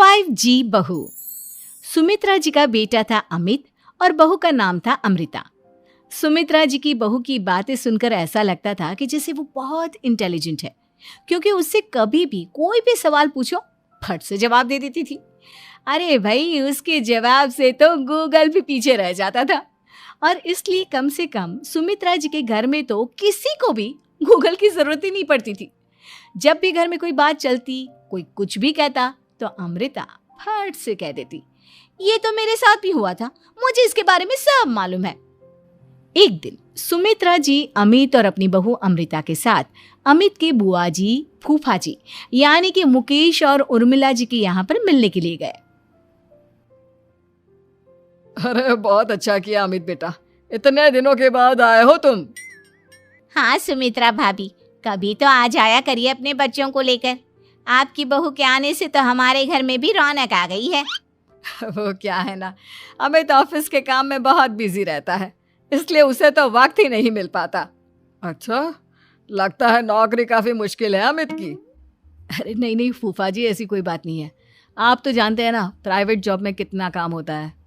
5G बहू। सुमित्रा जी का बेटा था अमित और बहू का नाम था अमृता। सुमित्रा जी की बहू की बातें सुनकर ऐसा लगता था कि जैसे वो बहुत इंटेलिजेंट है, क्योंकि उससे कभी भी कोई भी सवाल पूछो फट से जवाब दे देती थी। अरे भाई, उसके जवाब से तो गूगल भी पीछे रह जाता था। और इसलिए कम से कम सुमित्रा जी के घर में तो किसी को भी गूगल की जरूरत ही नहीं पड़ती थी। जब भी घर में कोई बात चलती, कोई कुछ भी कहता, तो अमृता फट से कह देती, ये तो मेरे साथ भी हुआ था, मुझे इसके बारे में सब मालूम है। एक दिन सुमित्रा जी अमित और अपनी बहू अमृता के साथ अमित के बुआ जी, फूफा जी यानी कि मुकेश और उर्मिला जी के यहाँ पर मिलने के लिए गए। अरे बहुत अच्छा किया अमित बेटा, इतने दिनों के बाद आए हो तुम। हाँ सुमित्रा भाभी, कभी तो आ जाया करिए अपने बच्चों को लेकर। आपकी बहू के आने से तो हमारे घर में भी रौनक आ गई है। वो क्या है ना, अमित ऑफिस के काम में बहुत बिजी रहता है, इसलिए उसे तो वक्त ही नहीं मिल पाता। अच्छा, लगता है नौकरी काफी मुश्किल है अमित की। अरे नहीं फूफा जी, ऐसी कोई बात नहीं है। आप तो जानते हैं ना प्राइवेट जॉब में कितना काम होता है।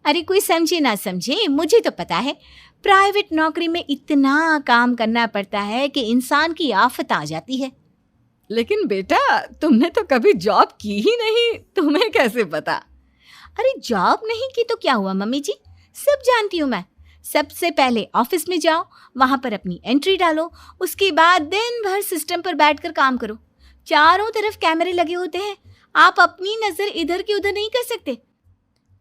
अरे कोई समझे ना समझे, मुझे तो पता है प्राइवेट नौकरी में इतना काम करना पड़ता है कि इंसान की आफत आ जाती है। लेकिन बेटा, तुमने तो कभी जॉब की ही नहीं, तुम्हें कैसे पता? अरे जॉब नहीं की तो क्या हुआ मम्मी जी, सब जानती हूँ मैं। सबसे पहले ऑफिस में जाओ, वहां पर अपनी एंट्री डालो, उसके बाद दिन भर सिस्टम पर बैठकर काम करो। चारों तरफ कैमरे लगे होते हैं, आप अपनी नजर इधर की उधर नहीं कर सकते।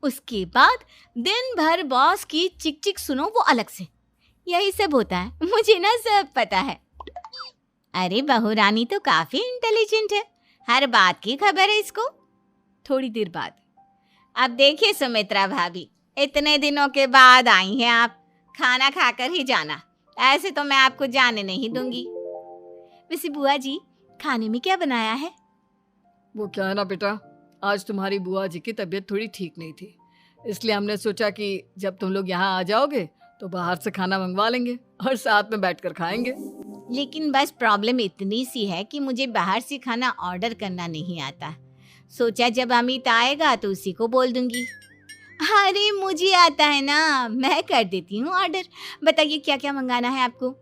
उसके बाद दिन भर बॉस की चिक चिक सुनो, वो अलग से। यही सब होता है, मुझे ना सब पता है। अरे बहू रानी तो काफी इंटेलिजेंट है, हर बात की खबर है इसको। थोड़ी देर बाद, अब देखिए सुमित्रा भाभी, इतने दिनों के बाद आई हैं आप, खाना खाकर ही जाना, ऐसे तो मैं आपको जाने नहीं दूंगी। वैसे बुआ जी, खाने में क्या बनाया है? वो क्या है ना बेटा, आज तुम्हारी बुआ जी की तबीयत थोड़ी ठीक नहीं थी, इसलिए हमने सोचा कि जब तुम लोग यहाँ आ जाओगे तो बाहर से खाना मंगवा लेंगे और साथ में बैठकर खाएंगे। लेकिन बस प्रॉब्लम इतनी सी है कि मुझे बाहर से खाना ऑर्डर करना नहीं आता। सोचा जब अमित आएगा तो उसी को बोल दूंगी। अरे मुझे आता है ना, मैं कर देती हूँ ऑर्डर। बताइए क्या क्या मंगाना है आपको?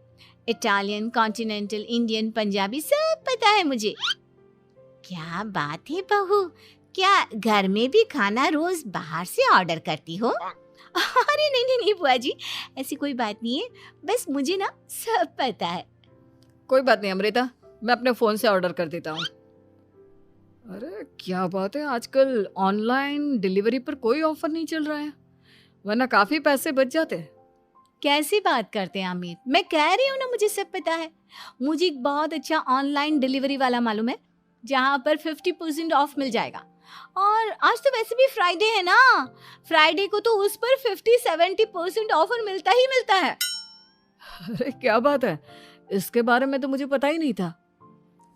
इटालियन, कॉन्टिनेंटल, इंडियन, पंजाबी, सब पता है मुझे। क्या बात है बहू, क्या घर में भी खाना रोज बाहर से ऑर्डर करती हो? अरे नहीं बुआ जी, ऐसी कोई बात नहीं है, बस मुझे ना सब पता है। कोई बात नहीं अमृता, मैं अपने फोन से ऑर्डर कर देता हूँ। अरे क्या बात है, आजकल ऑनलाइन डिलीवरी पर कोई ऑफर नहीं चल रहा है, वरना काफी पैसे बच जाते हैं। कैसी बात करते हैं अमित, मैं कह रही हूँ ना मुझे सब पता है। मुझे एक बहुत अच्छा ऑनलाइन डिलीवरी वाला मालूम है, जहाँ पर 50% ऑफ मिल जाएगा। और आज तो वैसे भी फ्राइडे है ना, फ्राइडे को तो उस पर 50-70% ऑफर मिलता ही मिलता है। अरे क्या बात है, इसके बारे में तो मुझे पता ही नहीं था।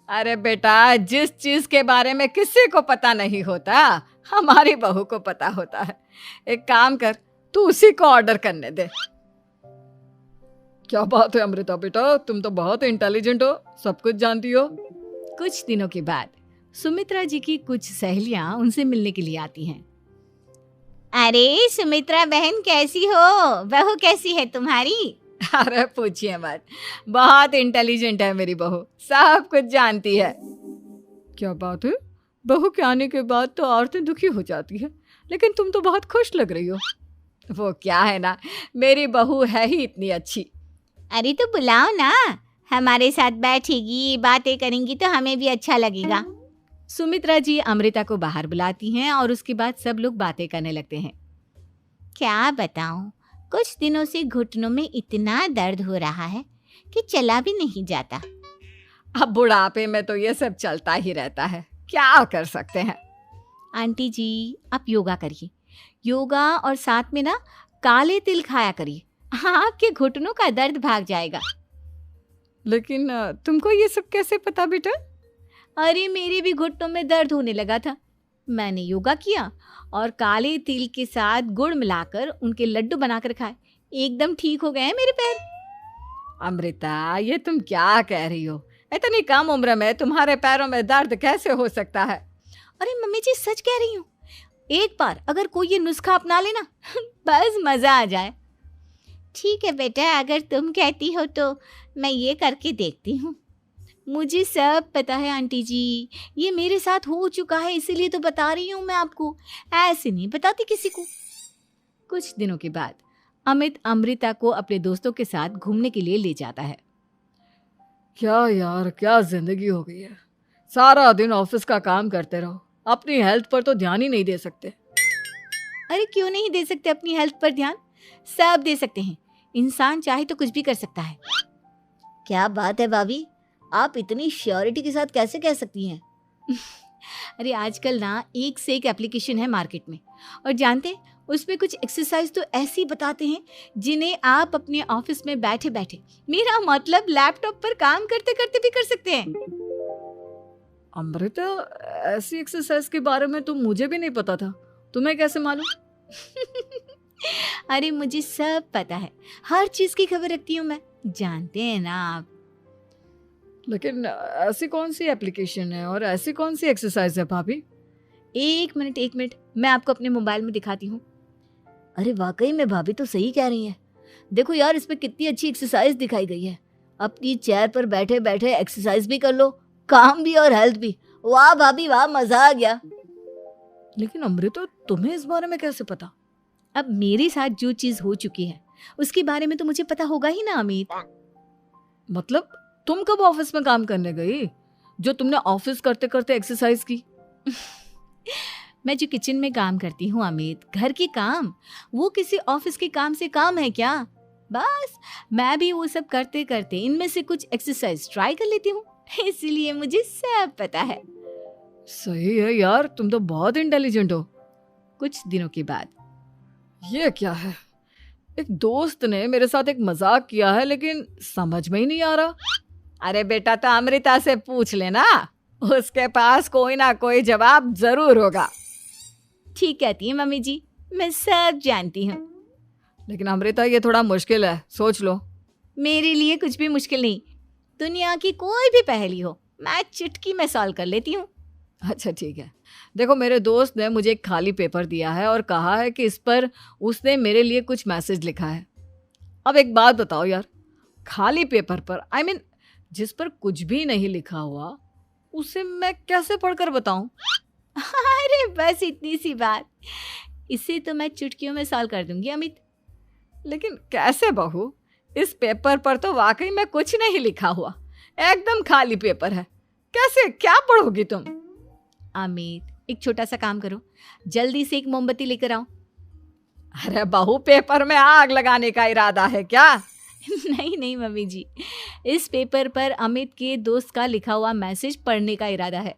अरे बेटा, जिस चीज के बारे में किसी को पता नहीं होता, हमारी बहू को पता होता है। एक काम कर, तू उसी को ऑर्डर करने दे। क्या बात है अमृता बेटा, तुम तो बहुत इंटेलिजेंट हो, सब कुछ जानती हो। कुछ दिनों के बाद सुमित्रा जी की कुछ सहेलियां उनसे मिलने के लिए आती हैं। अरे सुमित्रा बहन कैसी हो, बहू कैसी है तुम्हारी? अरे पूछिए मत, बहुत इंटेलिजेंट है मेरी बहू, सब कुछ जानती है। क्या बात है, बहू के आने के बाद तो औरतें दुखी हो जाती है, लेकिन तुम तो बहुत खुश लग रही हो। वो क्या है ना, मेरी बहू है ही इतनी अच्छी। अरे तो बुलाओ ना, हमारे साथ बैठेगी, बातें करेंगी तो हमें भी अच्छा लगेगा। सुमित्रा जी अमृता को बाहर बुलाती हैं और उसके बाद सब लोग बातें करने लगते हैं। क्या बताऊं, कुछ दिनों से घुटनों में इतना दर्द हो रहा है कि चला भी नहीं जाता। अब बुढ़ापे में तो ये सब चलता ही रहता है, क्या कर सकते हैं। आंटी जी, आप योगा करिए, योगा और साथ में ना काले तिल खाया करिए, आपके घुटनों का दर्द भाग जाएगा। लेकिन तुमको ये सब कैसे पता बेटा? अरे मेरे भी घुटनों में दर्द होने लगा था, मैंने योगा किया और काले तिल के साथ गुड़ मिलाकर उनके लड्डू बनाकर खाए, एकदम ठीक हो गए हैं मेरे पैर। अमृता, ये तुम क्या कह रही हो? इतनी कम उम्र में तुम्हारे पैरों में दर्द कैसे हो सकता है? अरे मम्मी जी सच कह रही हूँ, एक बार अगर कोई ये नुस्खा अपना लेना बस मजा आ जाए। ठीक है बेटा, अगर तुम कहती हो तो मैं ये करके देखती हूँ। मुझे सब पता है आंटी जी, ये मेरे साथ हो चुका है, इसीलिए तो बता रही हूँ मैं आपको, ऐसे नहीं बताती किसी को। कुछ दिनों के बाद अमित अमृता को अपने दोस्तों के साथ घूमने के लिए ले जाता है। क्या यार, क्या जिंदगी हो गई है। सारा दिन ऑफिस का काम करते रहो, अपनी हेल्थ पर तो ध्यान ही नहीं दे सकते। अरे क्यों नहीं दे सकते अपनी हेल्थ पर ध्यान, सब दे सकते हैं। इंसान चाहे तो कुछ भी कर सकता है। क्या बात है भाभी, आप इतनी श्योरिटी के साथ कैसे कह सकती हैं? अरे आजकल ना एक से एक एप्लीकेशन है मार्केट में, और जानते हैं उसमें कुछ एक्सरसाइज तो ऐसी बताते हैं जिन्हें आप अपने ऑफिस में बैठे बैठे, मेरा मतलब लैपटॉप पर काम करते करते भी कर सकते हैं। अमृता, ऐसी एक्सरसाइज के बारे में तो मुझे भी नहीं पता था, तुम्हें कैसे मालूम? अरे मुझे सब पता है, हर चीज की खबर रखती हूँ मैं, जानते हैं ना आप। लेकिन ऐसी कौन सी एप्लीकेशन है और ऐसी कौन सी एक्सरसाइज है भाभी? एक मिनट, मैं आपको अपने मोबाइल में दिखाती हूँ। अरे वाकई में भाभी तो सही कह रही हैं। देखो यार, इसमें कितनी अच्छी एक्सरसाइज दिखाई गई है। अपनी चेयर पर बैठे बैठे एक्सरसाइज भी कर लो, काम भी और हेल्थ भी। वाह भाभी वाह, मजा आ गया। लेकिन अमृता, तुम्हें इस बारे में कैसे पता? अब मेरे साथ जो चीज हो चुकी है उसके बारे में तो मुझे पता होगा ही ना अमित। मतलब तुम कब ऑफिस में काम करने गई जो तुमने ऑफिस करते करते एक्सरसाइज की? मैं जो किचन में काम करती हूँ अमित, घर के काम, वो किसी ऑफिस के काम से काम है क्या? बस मैं भी वो सब करते करते इनमें से कुछ एक्सरसाइज ट्राई कर लेती हूँ, इसीलिए मुझे सब पता है। सही है यार, तुम तो बहुत इंटेलिजेंट हो। कुछ दिनों के बाद ये क्या है, एक दोस्त ने मेरे साथ एक मजाक किया है लेकिन समझ में ही नहीं आ रहा। अरे बेटा, तो अमृता से पूछ लेना, उसके पास कोई ना कोई जवाब जरूर होगा। ठीक कहती है मम्मी जी, मैं सब जानती हूँ। लेकिन अमृता, ये थोड़ा मुश्किल है, सोच लो। मेरे लिए कुछ भी मुश्किल नहीं, दुनिया की कोई भी पहेली हो मैं चुटकी में सॉल्व कर लेती हूँ। अच्छा ठीक है, देखो मेरे दोस्त ने मुझे एक खाली पेपर दिया है और कहा है कि इस पर उसने मेरे लिए कुछ मैसेज लिखा है। अब एक बात बताओ यार, खाली पेपर पर, आई मीन जिस पर कुछ भी नहीं लिखा हुआ, उसे मैं कैसे पढ़कर बताऊं? अरे बस इतनी सी बात, इसे तो मैं चुटकियों में सॉल्व कर दूंगी अमित। लेकिन कैसे बहू, इस पेपर पर तो वाकई में कुछ नहीं लिखा हुआ, एकदम खाली पेपर है, कैसे, क्या पढ़ोगी तुम? अमित, एक छोटा सा काम करो, जल्दी से एक मोमबत्ती लेकर आओ। अरे बहू, पेपर में आग लगाने का इरादा है क्या? नहीं मम्मी जी, इस पेपर पर अमित के दोस्त का लिखा हुआ मैसेज पढ़ने का इरादा है।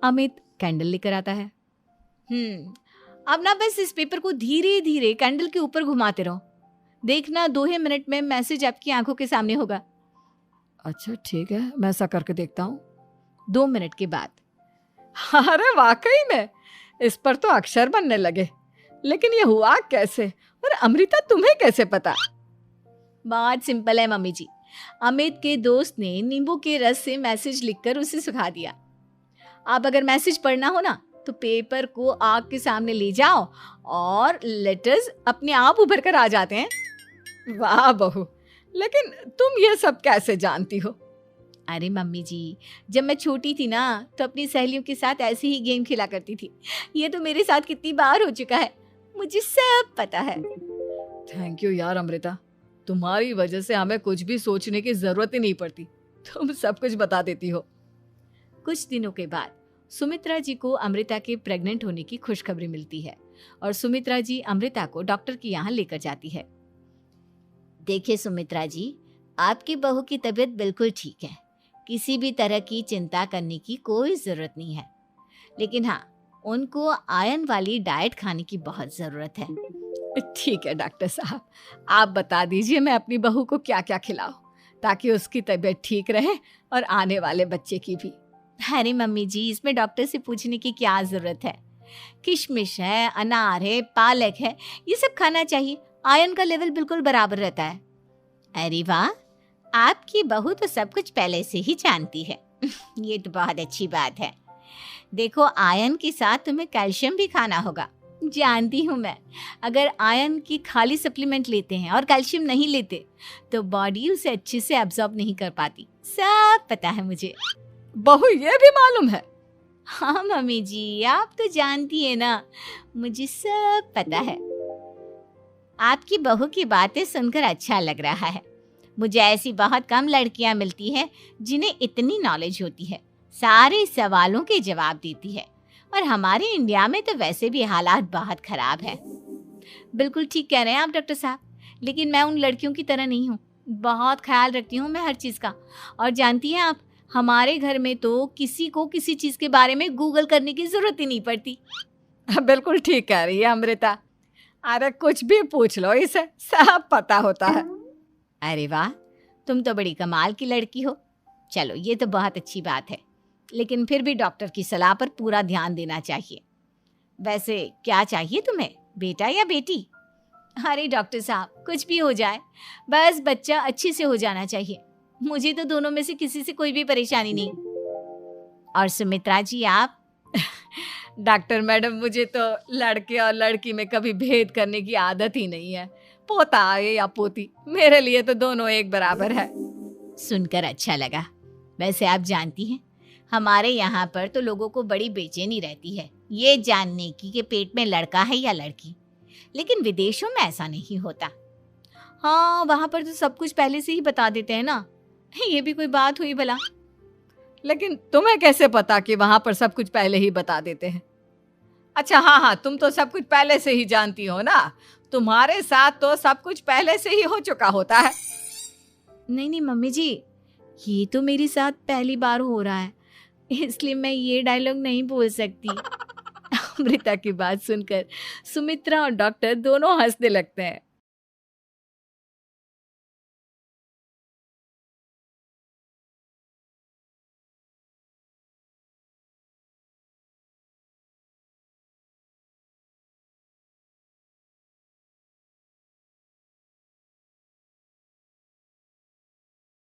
अमित कैंडल लेकर आता है। अब ना बस इस पेपर को धीरे धीरे कैंडल के ऊपर घुमाते रहो, देखना 2 ही मिनट में मैसेज आपकी आंखों के सामने होगा। अच्छा ठीक है, मैं ऐसा करके देखता हूँ। 2 मिनट के बाद, अरे वाकई में इस पर तो अक्षर बनने लगे, लेकिन ये हुआ कैसे? और अमृता, तुम्हें कैसे पता? बहुत सिंपल है मम्मी जी, अमित के दोस्त ने नींबू के रस से मैसेज लिखकर उसे सुखा दिया। आप अगर मैसेज पढ़ना हो ना तो पेपर को आग के सामने ले जाओ और लेटर्स अपने आप उभर कर आ जाते हैं। वाह बहू, लेकिन तुम ये सब कैसे जानती हो? अरे मम्मी जी, जब मैं छोटी थी ना तो अपनी सहेलियों के साथ ऐसे ही गेम खेला करती थी। ये तो मेरे साथ कितनी बार हो चुका है, मुझे सब पता है। थैंक यू यार अमृता, तुम्हारी वजह से हमें कुछ भी सोचने की जरूरत ही नहीं पड़ती, तुम सब कुछ बता देती हो। कुछ दिनों के बाद सुमित्रा जी को अमृता के प्रेग्नेंट होने की खुशखबरी मिलती है और सुमित्रा जी अमृता को डॉक्टर के यहाँ लेकर जाती है। देखिए सुमित्रा जी, आपकी बहू की तबीयत बिल्कुल ठीक है, किसी भी तरह की चिंता करने की कोई ज़रूरत नहीं है, लेकिन हाँ, उनको आयरन वाली डाइट खाने की बहुत ज़रूरत है। ठीक है डॉक्टर साहब, आप बता दीजिए मैं अपनी बहू को क्या क्या खिलाऊं ताकि उसकी तबीयत ठीक रहे और आने वाले बच्चे की भी। अरे मम्मी जी, इसमें डॉक्टर से पूछने की क्या ज़रूरत है, किशमिश है, अनार है, पालक है, ये सब खाना चाहिए, आयरन का लेवल बिल्कुल बराबर रहता है। अरे वाह, आपकी बहू तो सब कुछ पहले से ही जानती है। ये तो बहुत अच्छी बात है। देखो, आयरन के साथ तुम्हें कैल्शियम भी खाना होगा। जानती हूँ मैं, अगर आयरन की खाली सप्लीमेंट लेते हैं और कैल्शियम नहीं लेते तो बॉडी उसे अच्छे से एब्जॉर्ब नहीं कर पाती। सब पता है मुझे। बहू ये भी मालूम है? हाँ मम्मी जी, आप तो जानती है ना, मुझे सब पता है। आपकी बहू की बातें सुनकर अच्छा लग रहा है। मुझे ऐसी बहुत कम लड़कियां मिलती हैं जिन्हें इतनी नॉलेज होती है, सारे सवालों के जवाब देती है। और हमारे इंडिया में तो वैसे भी हालात बहुत खराब है। बिल्कुल ठीक कह रहे हैं आप डॉक्टर साहब, लेकिन मैं उन लड़कियों की तरह नहीं हूँ। बहुत ख्याल रखती हूँ मैं हर चीज़ का। और जानती हैं आप, हमारे घर में तो किसी को किसी चीज़ के बारे में गूगल करने की ज़रूरत ही नहीं पड़ती। बिल्कुल ठीक कह रही है अमृता। अरे कुछ भी पूछ लो, इसे सब पता होता है। अरे वाह, तुम तो बड़ी कमाल की लड़की हो। चलो, ये तो बहुत अच्छी बात है, लेकिन फिर भी डॉक्टर की सलाह पर पूरा ध्यान देना चाहिए। वैसे क्या चाहिए तुम्हें, बेटा या बेटी? अरे डॉक्टर साहब, कुछ भी हो जाए, बस बच्चा अच्छे से हो जाना चाहिए। मुझे तो दोनों में से किसी से कोई भी परेशानी नहीं। और सुमित्रा जी, आप? डॉक्टर मैडम, मुझे तो लड़के और लड़की में कभी भेद करने की आदत ही नहीं है। पोता आए या पोती, मेरे लिए तो दोनों एक बराबर है। सुनकर अच्छा लगा। वैसे आप जानती हैं, हमारे यहाँ पर तो लोगों को बड़ी बेचैनी रहती है ये जानने की कि पेट में लड़का है या लड़की, लेकिन विदेशों में ऐसा नहीं होता। हाँ, वहाँ पर तो सब कुछ पहले से ही बता देते हैं ना। ये भी कोई बात हुई भला? लेकिन तुम्हें कैसे पता कि वहां पर सब कुछ पहले ही बता देते हैं? अच्छा, हाँ, तुम तो सब कुछ पहले से ही जानती हो ना। तुम्हारे साथ तो सब कुछ पहले से ही हो चुका होता है। नहीं मम्मी जी, ये तो मेरे साथ पहली बार हो रहा है, इसलिए मैं ये डायलॉग नहीं बोल सकती। अमृता की बात सुनकर सुमित्रा और डॉक्टर दोनों हंसने लगते हैं।